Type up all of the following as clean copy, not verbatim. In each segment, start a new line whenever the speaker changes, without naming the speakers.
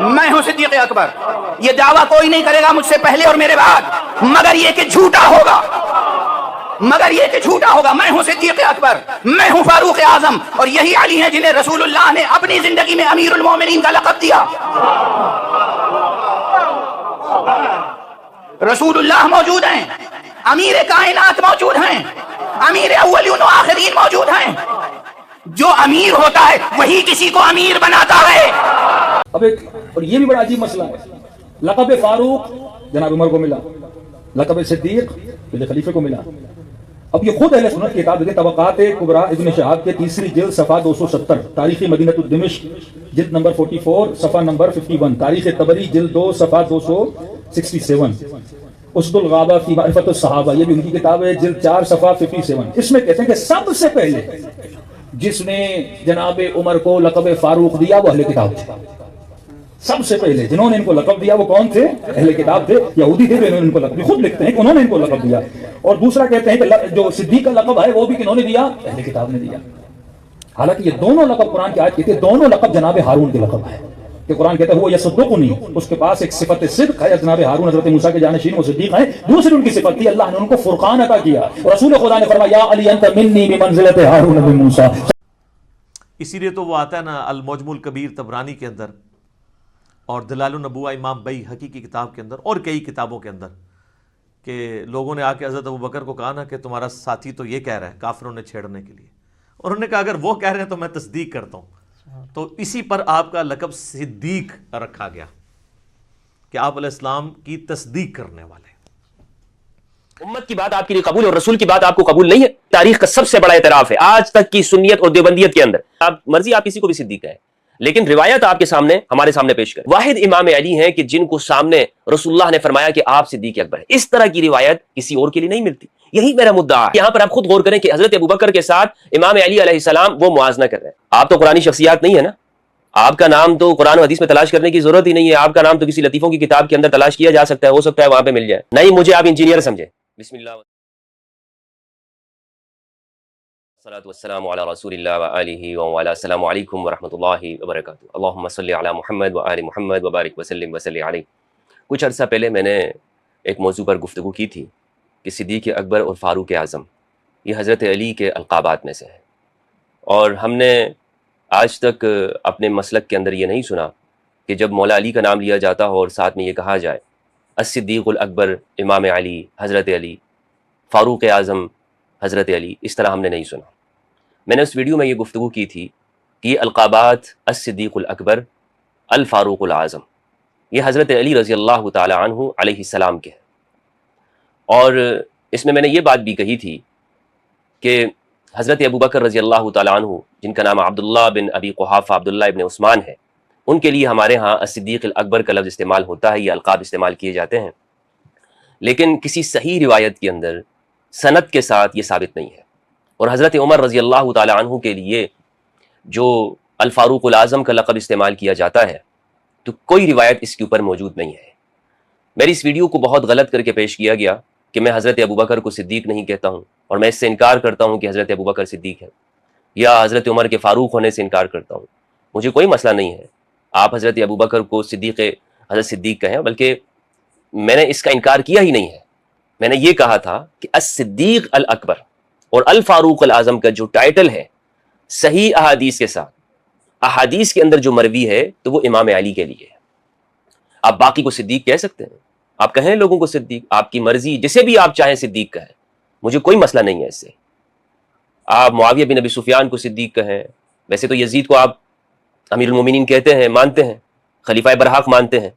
میں ہوں صدیق اکبر. یہ دعویٰ کوئی نہیں کرے گا مجھ سے پہلے اور میرے بعد مگر یہ کہ جھوٹا ہوگا، مگر یہ کہ جھوٹا ہوگا. میں ہوں صدیق اکبر، میں ہوں فاروق اعظم، اور یہی علی ہیں جنہیں رسول اللہ نے اپنی زندگی میں امیر المومنین کا لقب دیا. رسول اللہ موجود ہیں، امیر کائنات موجود ہیں، امیر اولین و آخرین موجود ہیں. جو امیر ہوتا ہے وہی کسی کو امیر بناتا ہے.
اب ایک اور یہ بھی بڑا عجیب مسئلہ ہے، لقب فاروق جناب عمر کو ملا، لقب صدیق پہلے خلیفے کو ملا. اب یہ خود اہل سنت کی کتاب دیکھیں، طبقات کبریٰ ابن شہاب کے تیسری جلد صفحہ 270، تاریخ مدینہ الدمشق جلد نمبر 44 صفحہ نمبر 51، تاریخ طبری جلد 2 صفحہ 267، اسد الغابہ فی معرفت الصحابہ یہ بھی ان کی کتاب ہے جلد 4 صفحہ 57. اس میں کہتے ہیں کہ سب سے پہلے جس نے جناب عمر کو لقب فاروق دیا وہ اہل کتاب تھے. سب سے پہلے جنہوں نے ان کو لقب دیا وہ کون تھے؟ اہل کتاب تھے، یہودی تھے، انہوں نے ان کو لقب، خود لکھتے ہیں کہ انہوں نے ان کو لقب دیا. اور دوسرا کہتے ہیں کہ جو صدیق کا لقب ہے وہ بھی کنہوں نے دیا؟ اہل کتاب نے دیا. حالانکہ یہ دونوں لقب قرآن کی آیت کہتے ہیں، دونوں لقب جناب ہارون کے لقب ہے کہ قرآن کہتا ہے وہ یصدقنی، اس کے پاس ایک صفت صدق ہے. جناب ہارون حضرت موسیٰ کے جانشین وہ صدیق ہیں. دوسری ان کی صفت تھی اللہ نے ان کو فرقان عطا کیا، اور رسول خدا نے فرمایا یا علی انت منی بمنزلت ہارون بموسیٰ.
اسی لیے تو وہ آتا ہے نا المعجم الکبیر طبرانی کے اندر، اور دلائل النبوہ امام بیہقی کی کتاب کے اندر، اور کئی کتابوں کے اندر، کہ لوگوں نے آ کے حضرت ابوبکر کو کہا نا کہ تمہارا ساتھی تو یہ کہہ رہا ہے کافروں نے چھیڑنے کے لیے، اور انہوں نے کہا اگر وہ کہہ رہے ہیں تو میں تصدیق کرتا ہوں. تو اسی پر آپ کا لقب صدیق رکھا گیا کہ آپ علیہ السلام کی تصدیق کرنے والے.
امت کی بات آپ کے لیے قبول ہے اور رسول کی بات آپ کو قبول نہیں ہے. تاریخ کا سب سے بڑا اعتراف ہے آج تک کی سنیت اور دیوبندیت کے اندر. آپ مرضی آپ کسی کو بھی صدیق کہیں، لیکن روایت آپ کے سامنے ہمارے سامنے پیش کریں. واحد امام علی ہیں کہ جن کو سامنے رسول اللہ نے فرمایا کہ آپ صدیق اکبر ہیں. اس طرح کی روایت کسی اور کے لیے نہیں ملتی. یہی میرا مدعا ہے. یہاں پر آپ خود غور کریں کہ حضرت ابوبکر کے ساتھ امام علی علیہ السلام وہ موازنہ کر رہے ہیں. آپ تو قرآنی شخصیات نہیں ہے نا، آپ کا نام تو قرآن و حدیث میں تلاش کرنے کی ضرورت ہی نہیں ہے. آپ کا نام تو کسی لطیفوں کی کتاب کے اندر تلاش کیا جا سکتا ہے، ہو سکتا ہے وہاں پہ مل جائے. نہیں، مجھے آپ انجینئر سمجھیں. بسم اللہ والصلاة والسلام علی رسول اللہ وآلہ وعلی. السلام علیکم ورحمۃ اللہ وبرکاتہ. اللہم صلی علی محمد وآل محمد وبارک وسلم وصلی علیہ. کچھ عرصہ پہلے میں نے ایک موضوع پر گفتگو کی تھی کہ صدیق اکبر اور فاروق اعظم یہ حضرت علی کے القابات میں سے ہیں، اور ہم نے آج تک اپنے مسلک کے اندر یہ نہیں سنا کہ جب مولا علی کا نام لیا جاتا ہو اور ساتھ میں یہ کہا جائے الصدیق الاکبر امام علی حضرت علی، فاروق اعظم حضرت علی، اس طرح ہم نے نہیں سنا. میں نے اس ویڈیو میں یہ گفتگو کی تھی کہ یہ القابات الصدیق الاکبر الفاروق الاعظم یہ حضرت علی رضی اللہ تعالی عنہ علیہ السلام کے ہیں. اور اس میں نے یہ بات بھی کہی تھی کہ حضرت ابوبکر رضی اللہ تعالی عنہ جن کا نام عبداللہ بن ابی قحافہ عبداللہ ابن عثمان ہے، ان کے لیے ہمارے ہاں الصدیق الاکبر کا لفظ استعمال ہوتا ہے، یہ القاب استعمال کیے جاتے ہیں، لیکن کسی صحیح روایت کے اندر سند کے ساتھ یہ ثابت نہیں ہے. اور حضرت عمر رضی اللہ تعالی عنہ کے لیے جو الفاروق الاعظم کا لقب استعمال کیا جاتا ہے تو کوئی روایت اس کے اوپر موجود نہیں ہے. میری اس ویڈیو کو بہت غلط کر کے پیش کیا گیا کہ میں حضرت ابوبکر کو صدیق نہیں کہتا ہوں، اور میں اس سے انکار کرتا ہوں کہ حضرت ابوبکر صدیق ہے، یا حضرت عمر کے فاروق ہونے سے انکار کرتا ہوں. مجھے کوئی مسئلہ نہیں ہے، آپ حضرت ابوبکر کو حضرت صدیق کہیں، بلکہ میں نے اس کا انکار کیا ہی نہیں ہے. میں نے یہ کہا تھا کہ الصدیق الاکبر اور الفاروق الاعظم کا جو ٹائٹل ہے صحیح احادیث کے ساتھ، احادیث کے اندر جو مروی ہے تو وہ امام علی کے لیے ہے. آپ باقی کو صدیق کہہ سکتے ہیں، آپ کہیں لوگوں کو صدیق، آپ کی مرضی، جسے بھی آپ چاہیں صدیق کہیں، مجھے کوئی مسئلہ نہیں ہے اس سے. آپ معاویہ بن ابی سفیان کو صدیق کہیں، ویسے تو یزید کو آپ امیر المومنین کہتے ہیں، مانتے ہیں، خلیفہ برحق مانتے ہیں،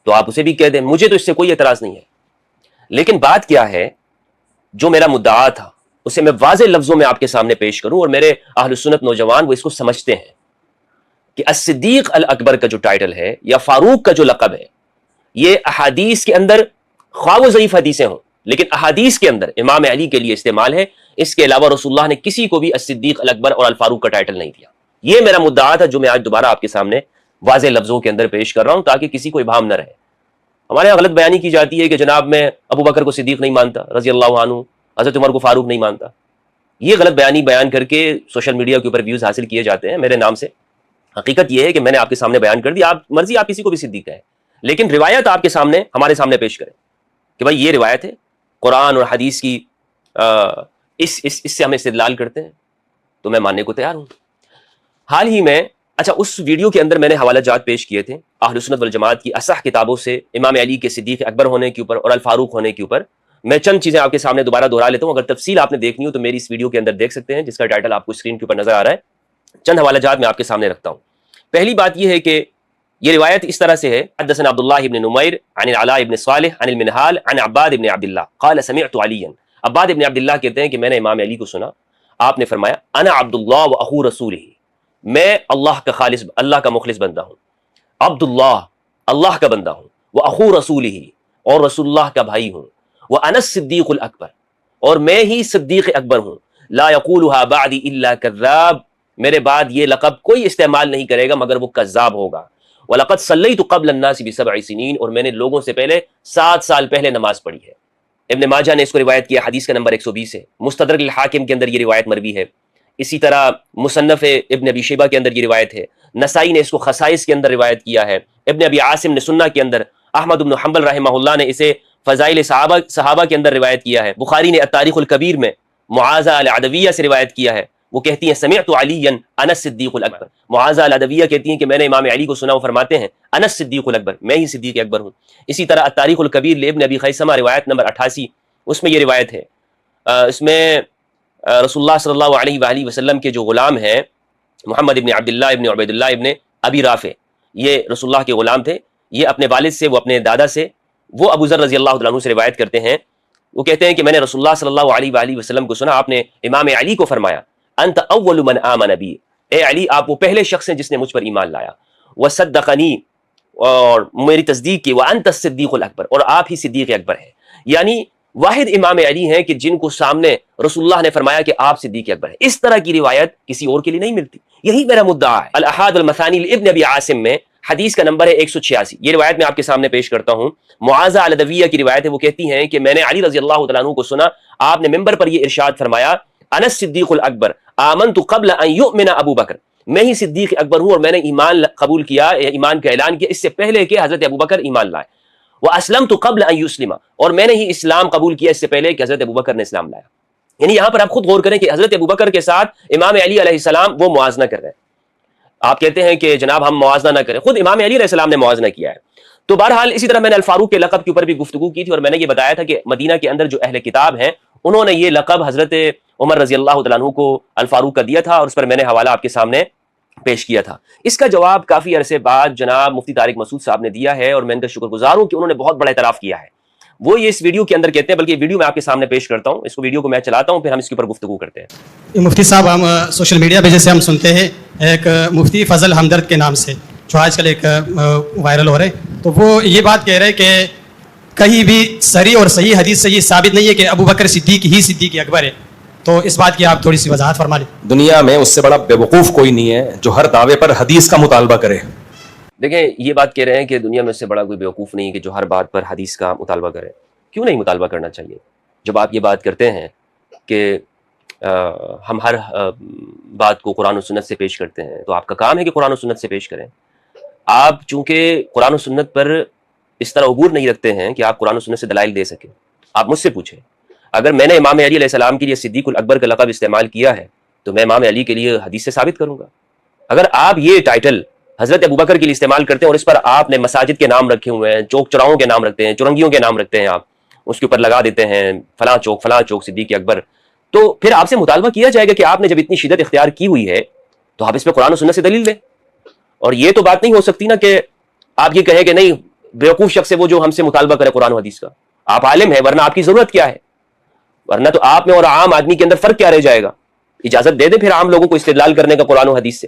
تو آپ اسے بھی کہہ دیں، مجھے تو اس سے کوئی اعتراض نہیں ہے. لیکن بات کیا ہے، جو میرا مدعا تھا اسے میں واضح لفظوں میں آپ کے سامنے پیش کروں، اور میرے اہل سنت نوجوان وہ اس کو سمجھتے ہیں کہ الصدیق الاکبر کا جو ٹائٹل ہے یا فاروق کا جو لقب ہے، یہ احادیث کے اندر خواہ و ضعیف حدیثیں ہوں لیکن احادیث کے اندر امام علی کے لیے استعمال ہے. اس کے علاوہ رسول اللہ نے کسی کو بھی الصدیق الاکبر اور الفاروق کا ٹائٹل نہیں دیا. یہ میرا مدعا تھا جو میں آج دوبارہ آپ کے سامنے واضح لفظوں کے اندر پیش کر رہا ہوں تاکہ کسی کو ابہام نہ رہے. ہمارے یہاں غلط بیانی کی جاتی ہے کہ جناب میں ابو بکر کو صدیق نہیں مانتا رضی اللہ عنہ، حضرت عمر کو فاروق نہیں مانتا. یہ غلط بیانی بیان کر کے سوشل میڈیا کے اوپر ویوز حاصل کیے جاتے ہیں میرے نام سے. حقیقت یہ ہے کہ میں نے آپ کے سامنے بیان کر دی، آپ مرضی آپ کسی کو بھی صدیق کہیں، لیکن روایت آپ کے سامنے ہمارے سامنے پیش کریں کہ بھائی یہ روایت ہے، قرآن اور حدیث کی اس سے ہم استدلال کرتے ہیں، تو میں ماننے کو تیار ہوں۔ حال ہی میں اس ویڈیو کے اندر میں نے حوالہ جات پیش کیے تھے اہل سنت والجماعت کی اصح کتابوں سے امام علی کے صدیق اکبر ہونے کے اوپر اور الفاروق ہونے کے اوپر۔ میں چند چیزیں آپ کے سامنے دوبارہ دہرا لیتا ہوں، اگر تفصیل آپ نے دیکھنی ہو تو میری اس ویڈیو کے اندر دیکھ سکتے ہیں، جس کا ٹائٹل آپ کو اسکرین کے اوپر نظر آ رہا ہے۔ چند حوالہ جات میں آپ کے سامنے رکھتا ہوں۔ پہلی بات یہ ہے کہ یہ روایت اس طرح سے ہے، حدثنا عبداللہ ابن نمیر عن العلاء ابن صالح عن المنہال عن عباد ابن عبداللہ قال سمعت علیا، عباد ابن عبداللہ کہتے ہیں کہ میں نے امام علی کو سنا، آپ نے فرمایا انا عبداللہ و اخو رسولہ، میں اللہ کا خالص، اللہ کا مخلص بندہ ہوں، عبداللہ اللہ کا بندہ ہوں، وہ اخو رسولہ اور رسول اللہ کا بھائی ہوں، وہ انا الصدیق الاکبر اور میں ہی صدیق اکبر ہوں، لا یقولها بعدی الا کذاب، میرے بعد یہ لقب کوئی استعمال نہیں کرے گا مگر وہ کذاب ہوگا، وَلَقَدْ صَلَّيْتُ قَبْلَ النَّاسِ بِسَبْعِ سِنِينَ اور میں نے لوگوں سے پہلے 7 سال پہلے نماز پڑھی ہے۔ ابن ماجہ نے اس کو روایت کیا، حدیث کا نمبر 120 ہے، مستدرک الحاکم کے اندر یہ روایت مروی ہے، اسی طرح مصنف ابن ابی شیبہ کے اندر یہ روایت ہے، نسائی نے اس کو خصائص کے اندر روایت کیا ہے، ابن ابی عاصم نے سنہ کے اندر، احمد بن حنبل رحمہ اللہ نے اسے فضائل صحابہ کے اندر روایت کیا ہے، بخاری نے التاریخ الکبیر میں معاذہ العدویہ سے روایت کیا ہے، وہ کہتی ہیں سمعت علیا انا الصدیق الاکبر، معاذہ العدویہ کہتی ہیں کہ میں نے امام علی کو سنا، وہ فرماتے ہیں انا الصدیق الاکبر، میں ہی صدیق اکبر ہوں۔ اسی طرح التاریخ الکبیر لابن ابی خیثمہ روایت نمبر 88، اس میں یہ روایت ہے، اس میں رسول اللہ صلی اللہ علیہ وآلہ وسلم کے جو غلام ہیں محمد ابن عبداللہ ابن عبید اللہ ابن ابی رافع، یہ رسول اللہ کے غلام تھے، یہ اپنے والد سے، وہ اپنے دادا سے، وہ ابو ذر رضی اللہ عنہ سے روایت کرتے ہیں، وہ کہتے ہیں کہ میں نے رسول اللہ صلی اللہ علیہ وآلہ وسلم کو سنا، آپ نے امام علی کو فرمایا انت اول من آمن بی، اے علی آپ وہ پہلے شخص ہیں جس نے مجھ پر ایمان لایا، وصدقنی اور میری تصدیق کی، وانت الصدیق الاکبر اور آپ ہی صدیق اکبر ہیں، یعنی واحد امام علی ہیں کہ جن کو سامنے رسول اللہ نے فرمایا کہ آپ صدیق اکبر ہیں۔ اس طرح کی روایت کسی اور کے لیے نہیں ملتی، یہی میرا مدعا ہے۔ الاحاد المثانی لابن ابی عاصم میں حدیث کا نمبر ہے 186، یہ روایت میں آپ کے سامنے پیش کرتا ہوں، معاذہ العدویہ کی روایت ہے، وہ کہتی ہیں کہ میں نے علی رضی اللہ تعالیٰ عنہ کو سنا، آپ نے منبر پر یہ ارشاد فرمایا انا الصدیق الاکبر آمنت قبل ان یؤمن ابو بکر، میں ہی صدیق اکبر ہوں اور میں نے ایمان قبول کیا، ایمان کا اعلان کیا اس سے پہلے کہ حضرت ابو بکر ایمان لائے، واسلمت قبل ان یسلم اور میں نے ہی اسلام قبول کیا اس سے پہلے کہ حضرت ابو بکر نے اسلام لایا۔ یعنی یہاں پر آپ خود غور کریں کہ حضرت ابو بکر کے ساتھ امام علی علیہ السلام وہ موازنہ کر رہے ہیں، آپ کہتے ہیں کہ جناب ہم موازنہ نہ کریں، خود امام علی علیہ السلام نے موازنہ کیا ہے۔ تو بہرحال اسی طرح میں نے الفاروق کے لقب کے اوپر بھی گفتگو کی تھی، اور میں نے یہ بتایا تھا کہ مدینہ کے اندر جو اہل کتاب ہیں انہوں نے یہ لقب حضرت عمر رضی اللہ تعالیٰ عنہ کو الفاروق کا دیا تھا، اور اس پر میں نے حوالہ آپ کے سامنے پیش کیا تھا۔ اس کا جواب کافی عرصے بعد جناب مفتی طارق مسعود صاحب نے دیا ہے، اور میں ان کا شکر گزار ہوں کہ انہوں نے بہت بڑا اعتراف کیا ہے۔ وہ یہ اس ویڈیو کے اندر کہتے ہیں، بلکہ ویڈیو میں آپ کے سامنے پیش کرتا ہوں، اس کو ویڈیو کو میں چلاتا ہوں، پھر ہم اس کے اوپر گفتگو کرتے ہیں۔
مفتی صاحب ہم سوشل میڈیا پہ جیسے ہم سنتے ہیں ایک مفتی فضل ہمدرد کے نام سے جو آج کل ایک وائرل ہو رہے ہیں، تو وہ یہ بات کہہ رہے کہ کہیں بھی صریح اور صحیح حدیث سے یہ ثابت نہیں ہے کہ ابو بکر صدیق ہی صدیق اکبر ہے، تو اس بات کی آپ تھوڑی سی وضاحت فرما لیں۔
دنیا میں اس سے بڑا بیوقوف کوئی نہیں ہے جو ہر دعوے پر حدیث کا مطالبہ کرے۔
دیکھیں یہ بات کہہ رہے ہیں کہ دنیا میں اس سے بڑا کوئی بیوقوف نہیں ہے کہ جو ہر بات پر حدیث کا مطالبہ کرے۔ کیوں نہیں مطالبہ کرنا چاہیے؟ جب آپ یہ بات کرتے ہیں کہ ہم ہر بات کو قرآن و سنت سے پیش کرتے ہیں، تو آپ کا کام ہے کہ قرآن و سنت سے پیش کریں۔ آپ چونکہ قرآن و سنت پر اس طرح عبور نہیں رکھتے ہیں کہ آپ قرآن و سنت سے دلائل دے سکیں، آپ مجھ سے پوچھیں، اگر میں نے امام علی علیہ السلام کے لیے صدیق الاکبر کا لقب استعمال کیا ہے تو میں امام علی کے لیے حدیث سے ثابت کروں گا۔ اگر آپ یہ ٹائٹل حضرت ابوبکر کے لیے استعمال کرتے ہیں اور اس پر آپ نے مساجد کے نام رکھے ہوئے ہیں، چوک چوراہوں کے نام رکھتے ہیں، چرنگیوں کے نام رکھتے ہیں، آپ اس کے اوپر لگا دیتے ہیں فلاں چوک صدیق اکبر، تو پھر آپ سے مطالبہ کیا جائے گا کہ آپ نے جب اتنی شدت اختیار کی ہوئی ہے تو آپ اس پہ قرآن و سنت سے دلیل دیں۔ اور یہ تو بات نہیں ہو سکتی نا کہ آپ یہ کہیں کہ نہیں بیوقوف شخص ہے وہ جو ہم سے مطالبہ کرے قرآن و حدیث کا۔ آپ عالم ہیں، ورنہ آپ کی ضرورت کیا ہے؟ ورنہ تو آپ میں اور عام آدمی کے اندر فرق کیا رہ جائے گا؟ اجازت دے دیں پھر عام لوگوں کو استدلال کرنے کا قرآن و حدیث سے۔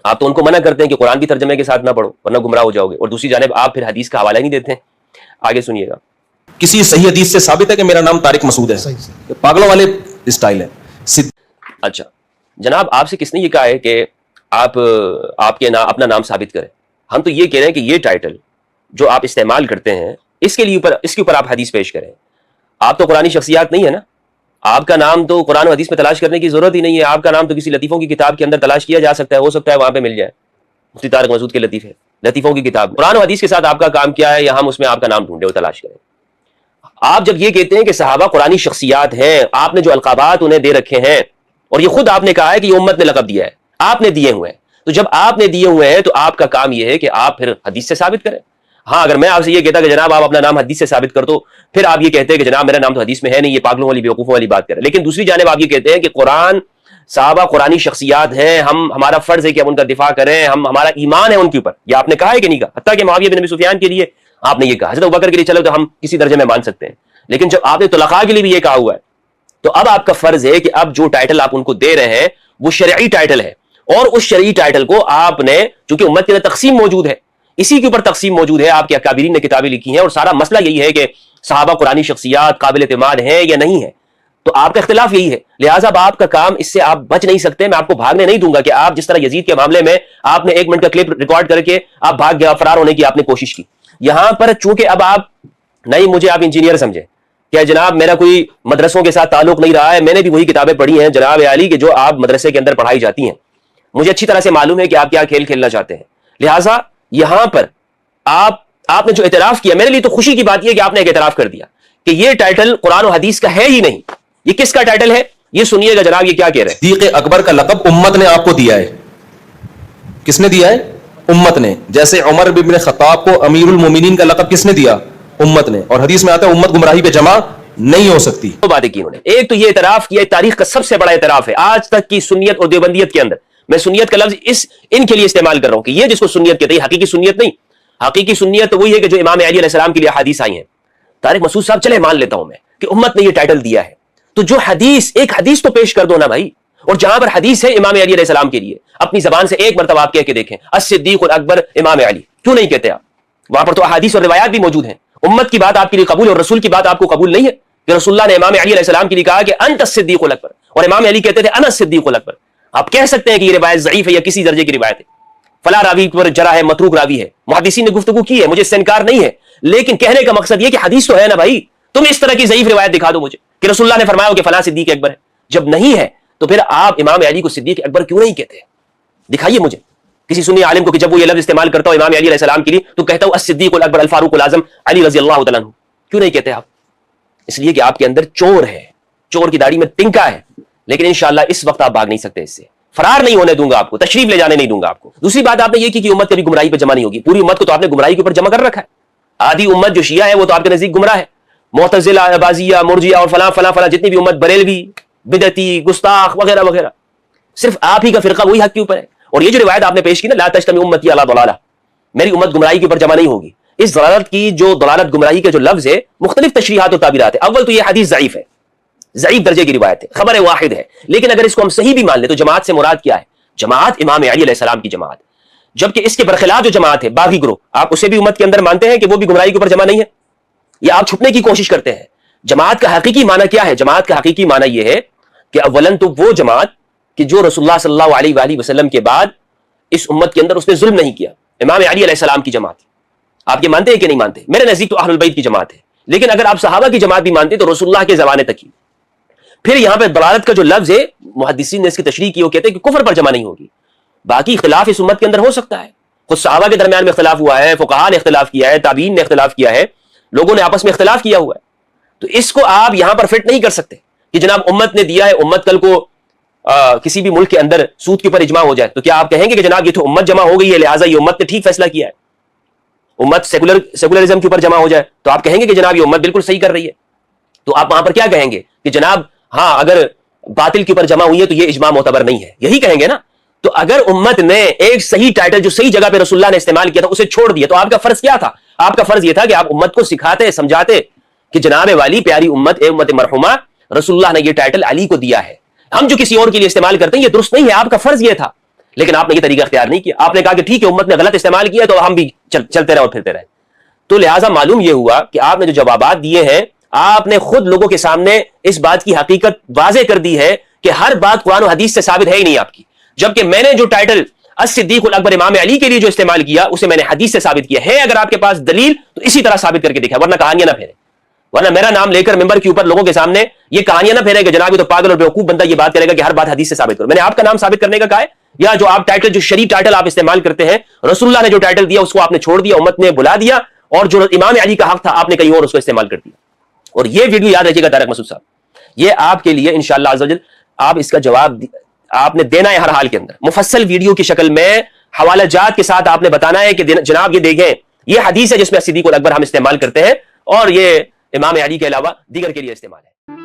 آپ تو ان کو منع کرتے ہیں کہ قرآن کی ترجمے کے ساتھ نہ پڑھو ورنہ گمراہ ہو جاؤ گے، اور دوسری جانب آپ پھر حدیث کا حوالہ نہیں دیتے ہیں۔ آگے سنیے گا۔
کسی صحیح حدیث سے ثابت ہے کہ میرا نام طارق مسعود ہے؟ یہ پاگلوں والے اسٹائل ہے۔
اچھا جناب، آپ سے کس نے یہ کہا ہے کہ آپ اپنا نام ثابت کریں؟ ہم تو یہ کہہ رہے ہیں کہ یہ ٹائٹل جو آپ استعمال کرتے ہیں اس کے اوپر آپ حدیث پیش کریں۔ آپ تو قرآنی شخصیات نہیں ہے نا، آپ کا نام تو قرآن و حدیث میں تلاش کرنے کی ضرورت ہی نہیں ہے، آپ کا نام تو کسی لطیفوں کی کتاب کے اندر تلاش کیا جا سکتا ہے، ہو سکتا ہے وہاں پہ مل جائے۔ مفتی طارق مسعود کے لطیفے، لطیفوں کی کتاب، قرآن و حدیث کے ساتھ آپ کا کام کیا ہے، یا ہم اس میں آپ کا نام ڈھونڈیں اور تلاش کریں. آپ جب یہ کہتے ہیں کہ صحابہ قرآنی شخصیات ہیں، آپ نے جو القابات انہیں دے رکھے ہیں، اور یہ خود آپ نے کہا ہے کہ یہ امت نے لقب دیا ہے، آپ نے دیے ہوئے ہیں، تو جب آپ نے دیے ہوئے ہیں تو آپ کا کام یہ ہے کہ آپ پھر حدیث سے ثابت کریں. ہاں اگر میں آپ سے یہ کہتا کہ جناب آپ اپنا نام حدیث سے ثابت کر دو، پھر آپ یہ کہتے ہیں کہ جناب میرا نام تو حدیث میں ہے نہیں، یہ پاگلوں والی بیوقوفوں والی بات کریں. لیکن دوسری جانب آپ یہ کہتے ہیں کہ قرآن صحابہ قرآنی شخصیات ہیں، ہمارا فرض ہے کہ ہم ان کا دفاع کریں، ہمارا ایمان ہے ان کے اوپر. یہ آپ نے کہا ہے کہ نہیں کہا؟ حتیٰ کہ معاویہ بن ابی سفیان کے لیے آپ نے یہ کہا، حضرت ابوبکر کے لیے چلو تو ہم کسی درجے میں مان سکتے ہیں، لیکن جب آپ نے طلقاء کے لیے بھی یہ کہا ہوا ہے تو اب آپ کا فرض ہے کہ اب جو ٹائٹل آپ ان کو دے رہے ہیں وہ شرعی ٹائٹل ہے، اور اس شرعی ٹائٹل کو آپ نے، چونکہ امت کے اندر تقسیم موجود ہے، اسی کے اوپر تقسیم موجود ہے، آپ کے اکابرین نے کتابیں لکھی ہیں، اور سارا مسئلہ یہی ہے کہ صحابہ قرآنی شخصیات قابل اعتماد ہیں یا نہیں ہیں. تو آپ کا اختلاف یہی ہے، لہٰذا اب آپ کا کام، اس سے آپ بچ نہیں سکتے. میں آپ کو بھاگنے نہیں دوں گا کہ آپ جس طرح یزید کے معاملے میں آپ نے 1 منٹ کا کلپ ریکارڈ کر کے آپ بھاگ گیا، فرار ہونے کی آپ نے کوشش کی. یہاں پر چونکہ اب آپ نہیں، مجھے آپ انجینئر سمجھے کہ جناب میرا کوئی مدرسوں کے ساتھ تعلق نہیں رہا ہے، میں نے بھی وہی کتابیں پڑھی ہیں جناب علی کہ جو آپ مدرسے کے اندر پڑھائی جاتی ہیں، مجھے اچھی طرح سے معلوم ہے کہ آپ کیا کھیل کھیلنا چاہتے ہیں. لہٰذا یہاں پر آپ نے جو اعتراف کیا، میرے لیے تو خوشی کی بات یہ ہے کہ آپ نے ایک اعتراف کر دیا کہ یہ ٹائٹل قرآن و حدیث کا ہے ہی نہیں. یہ کس کا ٹائٹل ہے یہ سنیے گا جناب، یہ کیا کہہ رہے ہیں.
صدیق اکبر کا لقب امت نے آپ کو دیا ہے. کس نے دیا ہے؟ امت نے. جیسے عمر بن خطاب کو امیر المومنین کا لقب کس نے دیا؟ امت نے. اور حدیث میں آتا ہے امت گمراہی پہ جمع نہیں ہو سکتی.
دو باتیں کی انہوں نے. ایک تو یہ اعتراف کیا، تاریخ کا سب سے بڑا اعتراف ہے آج تک کی سنیت اور دیوبندیت کے اندر. میں سنیت کا لفظ ان کے لیے استعمال کر رہا ہوں کہ یہ جس کو سنیت کہتے ہیں حقیقی سنیت نہیں. حقیقی سنیت تو وہی ہے کہ جو امام علی علیہ السلام کے لیے حدیث آئی ہیں. طارق مسعود صاحب چلے مان لیتا ہوں میں کہ امت نے یہ ٹائٹل دیا ہے، تو جو حدیث، ایک حدیث تو پیش کر دو نا بھائی. اور جہاں پر حدیث ہے امام علی علیہ السلام کے لیے، اپنی زبان سے ایک مرتبہ آپ کہہ کے دیکھیں الصدیق الاکبر امام علی، کیوں نہیں کہتے آپ؟ وہاں پر تو احادیث اور روایات بھی موجود ہیں. امت کی بات آپ کے لیے قبول اور رسول کی بات آپ کو قبول نہیں ہے کہ رسول اللہ نے امام علی علیہ السلام کے لیے کہا کہ انت الصدیق الاکبر، اور امام علی کہتے تھے انا الصدیق الاکبر. آپ کہہ سکتے ہیں کہ یہ روایت ضعیف ہے یا کسی درجے کی روایت ہے، فلاں راوی پر جرح ہے، متروک راوی ہے، محدثین نے گفتگو کی ہے، مجھے اس سے انکار نہیں ہے، لیکن کہنے کا مقصد یہ کہ حدیث تو ہے نا بھائی. تم اس طرح کی ضعیف روایت دکھا دو مجھے کہ رسول اللہ نے فرمایا ہو کہ فلاں صدیق اکبر ہے. جب نہیں ہے تو پھر آپ امام علی کو صدیق اکبر کیوں نہیں کہتے؟ دکھائیے مجھے کسی سنی عالم کو کہ جب وہ یہ لفظ استعمال کرتا ہو امام علی علیہ السلام کے لیے تو کہتا ہوں الصدیق الاکبر الفاروق الاعظم علی رضی اللہ تعالیٰ عنہ. کیوں نہیں کہتے آپ؟ اس لیے کہ آپ کے اندر چور ہے، چور کی داڑھی میں تنکا ہے. لیکن انشاءاللہ اس وقت آپ بھاگ نہیں سکتے، اس سے فرار نہیں ہونے دوں گا آپ کو، تشریف لے جانے نہیں دوں گا آپ کو. دوسری بات آپ نے یہ کی کہ امت کبھی گمراہی پہ جمع نہیں ہوگی. پوری امت کو تو آپ نے گمراہی کے اوپر جمع کر رکھا ہے. آدھی امت جو شیعہ ہے وہ تو آپ کے نزدیک گمراہ ہے. معتزلہ، بازیہ، مرجیہ اور فلاں فلاں فلاں جتنی بھی امت، بریلوی، بدعتی، گستاخ وغیرہ وغیرہ، صرف آپ ہی کا فرقہ وہی حق کے اوپر ہے. اور یہ جو روایت آپ نے پیش کی نا لا تجتمع امتی علی ضلالہ، میری امت گمراہی کے اوپر جمع نہیں ہوگی، اس ضلالت کی جو ضلالت گمراہی کا جو لفظ ہے مختلف تشریحات و تعبیرات ہے. اول تو یہ حدیث ضعیف ہے، ضعیف درجے کی روایت ہے، خبر واحد ہے. لیکن اگر اس کو ہم صحیح بھی مان لیں تو جماعت سے مراد کیا ہے؟ جماعت امام علی علیہ السلام کی جماعت. جبکہ اس کے برخلاف جو جماعت ہے باغی گروہ، آپ اسے بھی امت کے اندر مانتے ہیں کہ وہ بھی گمراہی کے اوپر جمع نہیں ہے، یا آپ چھپنے کی کوشش کرتے ہیں؟ جماعت کا حقیقی معنی کیا ہے؟ جماعت کا حقیقی معنی یہ ہے کہ اولن تو وہ جماعت کہ جو رسول اللہ صلی اللہ علیہ وآلہ وسلم کے بعد اس امت کے اندر اس نے ظلم نہیں کیا، امام علی علیہ السلام کی جماعت. آپ یہ مانتے ہیں کہ نہیں مانتے؟ میرے نزدیک تو اہل البیت کی جماعت ہے. لیکن اگر آپ صحابہ کی جماعت بھی مانتے تو رسول اللہ کے زمانے تک ہی. پھر یہاں پہ ضلالت کا جو لفظ ہے محدثین نے اس کی تشریح کی، وہ کہتے ہیں کہ کفر پر جمع نہیں ہوگی. باقی اختلاف اس امت کے اندر ہو سکتا ہے، خود صحابہ کے درمیان میں اختلاف ہوا ہے، فقہاء نے اختلاف کیا ہے، تابعین نے اختلاف کیا ہے، لوگوں نے آپس میں اختلاف کیا ہوا ہے. تو اس کو آپ یہاں پر فٹ نہیں کر سکتے کہ جناب امت نے دیا ہے، امت کل کو کسی بھی ملک کے اندر سود کے اوپر اجماع ہو جائے تو کیا آپ کہیں گے کہ جناب یہ تو امت جمع ہو گئی ہے لہٰذا یہ امت نے ٹھیک فیصلہ کیا ہے؟ امت سیکولرزم کے اوپر جمع ہو جائے تو آپ کہیں گے کہ جناب یہ امت بالکل صحیح کر رہی ہے. تو آپ وہاں پر کیا کہیں گے کہ جناب ہاں اگر باطل کے اوپر جمع ہوئی ہے تو یہ اجماع معتبر نہیں ہے، یہی کہیں گے نا. تو اگر امت نے ایک صحیح ٹائٹل جو صحیح جگہ پہ رسول اللہ نے استعمال کیا تھا اسے چھوڑ دیا تو آپ کا فرض کیا تھا؟ آپ کا فرض یہ تھا کہ آپ امت کو سکھاتے سمجھاتے کہ جناب والی پیاری امت اے امت مرحومہ، رسول اللہ نے یہ ٹائٹل علی کو دیا ہے، ہم جو کسی اور کے لیے استعمال کرتے ہیں یہ درست نہیں ہے. آپ کا فرض یہ تھا، لیکن آپ نے یہ طریقہ اختیار نہیں کیا. آپ نے کہا کہ ٹھیک ہے امت نے غلط استعمال کیا تو ہم بھی چلتے رہے اور پھرتے رہے. تو لہٰذا معلوم یہ ہوا کہ آپ نے جو جوابات دیے ہیں آپ نے خود لوگوں کے سامنے اس بات کی حقیقت واضح کر دی ہے کہ ہر بات قرآن و حدیث سے ثابت ہے ہی نہیں آپ کی. جبکہ میں نے جو ٹائٹل الصدیق الاکبر امام علی کے لیے جو استعمال کیا اسے میں نے حدیث سے ثابت کیا ہے. اگر آپ کے پاس دلیل تو اسی طرح ثابت کر کے دکھا، ورنہ کہانیاں نہ پھیرے. ورنہ میرا نام لے کر ممبر کے اوپر لوگوں کے سامنے یہ کہانیاں نہ پھیرے کہ جناب یہ تو پاگل اور بیوقوف بندہ یہ بات کرے گا کہ ہر بات حدیث سے ثابت کرو. میں نے آپ کا نام ثابت کرنے کا کہا ہے، یا جو آپ ٹائٹل، جو شریف ٹائٹل آپ استعمال کرتے ہیں، رسول اللہ نے جو ٹائٹل دیا اس کو آپ نے چھوڑ دیا، امت نے بلا دیا، اور جو امام علی کا حق تھا آپ نے کہیں اور اس کو استعمال کر دیا. اور یہ ویڈیو یاد رکھیے گا طارق مسعود صاحب، یہ آپ کے لیے انشاءاللہ عز و جل آپ اس کا جواب آپ نے دینا ہے ہر حال کے اندر. مفصل ویڈیو کی شکل میں حوالہ جات کے ساتھ آپ نے بتانا ہے کہ جناب یہ دیکھیں یہ حدیث ہے جس میں صدیق الاکبر ہم استعمال کرتے ہیں، اور یہ امام علی کے علاوہ دیگر کے لیے استعمال ہے.